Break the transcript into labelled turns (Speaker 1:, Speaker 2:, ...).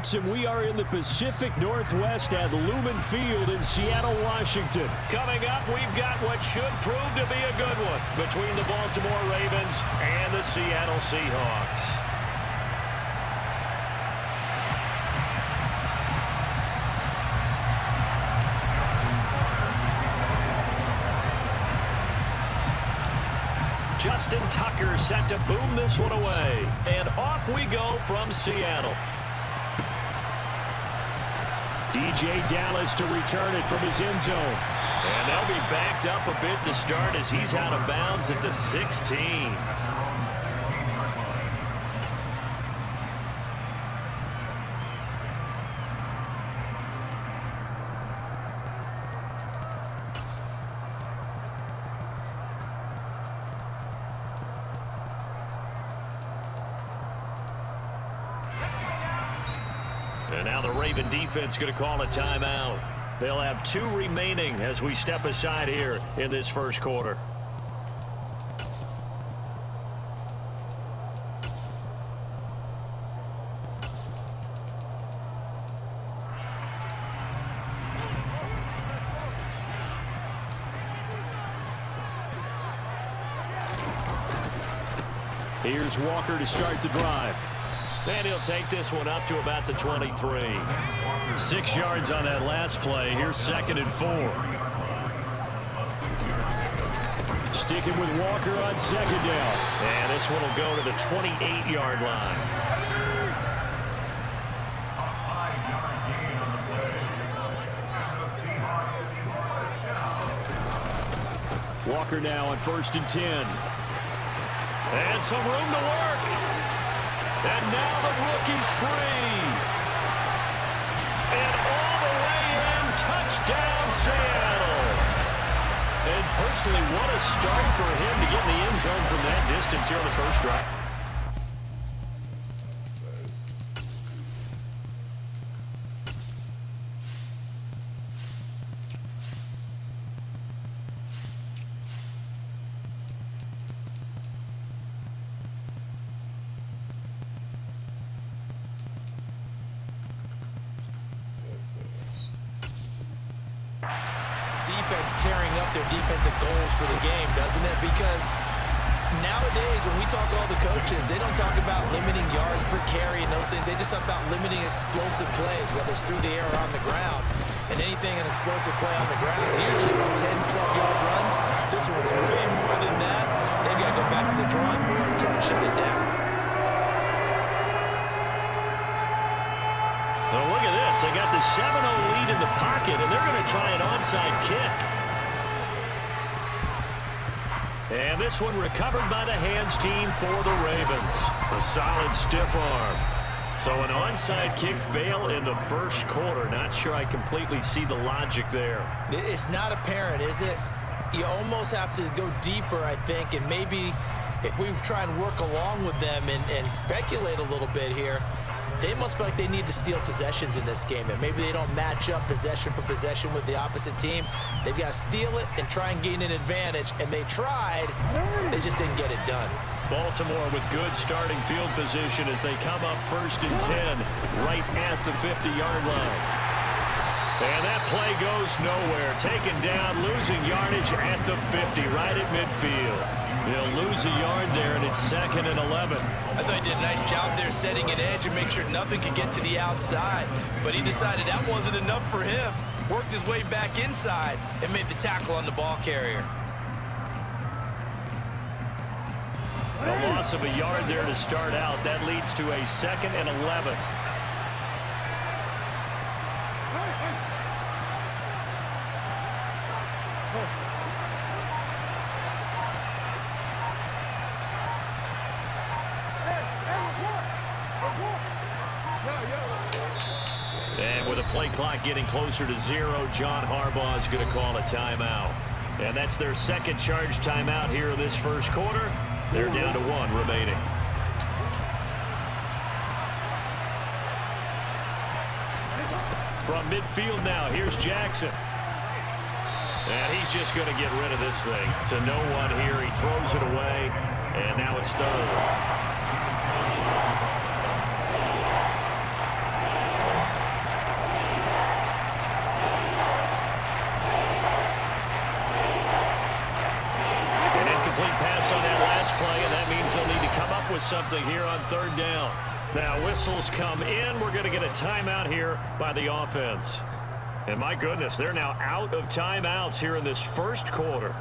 Speaker 1: Jackson, we are in the Pacific Northwest at Lumen Field in Seattle, Washington.
Speaker 2: Coming up, we've got what should prove to be a good one between the Baltimore Ravens and the Seattle Seahawks. Justin Tucker set to boom this one away. And off we go from Seattle.
Speaker 1: DJ Dallas to return it from his end zone.
Speaker 2: And they'll be backed up a bit to start as he's out of bounds at the 16. And now the Raven defense going to call a timeout. They'll have 2 remaining as we step aside here in this first quarter.
Speaker 1: Here's Walker to start the drive.
Speaker 2: And he'll take this one up to about the 23.
Speaker 1: 6 yards on that last play. Here's 2nd and 4. Sticking with Walker on 2nd down.
Speaker 2: And this one will go to the 28-yard line.
Speaker 1: Walker now on 1st and 10.
Speaker 2: And some room to work. And now the rookie's free. And all the way in, touchdown Seattle. And personally, what a start for him to get in the end zone from that distance here on the first drive.
Speaker 3: Defense tearing up their defensive goals for the game, doesn't it? Because nowadays, when we talk to all the coaches, they don't talk about limiting yards per carry and those things. They just talk about limiting explosive plays, whether it's through the air or on the ground. And anything an explosive play on the ground, usually about 10, 12-yard runs. This one was way more than that. They've got to go back to the drawing board and try and shut it down.
Speaker 2: So look at this. They got the 7-0 lead in the pocket, and they're going to try an onside kick. And this one recovered by the hands team for the Ravens. A solid stiff arm. So an onside kick fail in the first quarter. Not sure I completely see the logic there.
Speaker 3: It's not apparent, is it? You almost have to go deeper, I think, and maybe if we try and work along with them and speculate a little bit here, they must feel like they need to steal possessions in this game, and maybe they don't match up possession for possession with the opposite team. They've got to steal it and try and gain an advantage, and they tried. They just didn't get it done.
Speaker 2: Baltimore with good starting field position as they come up 1st and 10 right at the 50-yard line. And that play goes nowhere. Taken down, losing yardage at the 50, right at midfield. He'll lose a yard there, and it's 2nd and 11.
Speaker 3: I thought he did a nice job there setting an edge and make sure nothing could get to the outside. But he decided that wasn't enough for him. Worked his way back inside and made the tackle on the ball carrier.
Speaker 2: A loss of a yard there to start out. That leads to a 2nd and 11. And with a play clock getting closer to 0, John Harbaugh is going to call a timeout. And that's their 2nd charge timeout here in this first quarter. They're down to 1 remaining. From midfield now, here's Jackson. And he's just going to get rid of this thing to no one here. He throws it away, and now it's 3rd. something here on third down. Now whistles come in. We're going to get a timeout here by the offense. And my goodness, they're now out of timeouts here in this first quarter.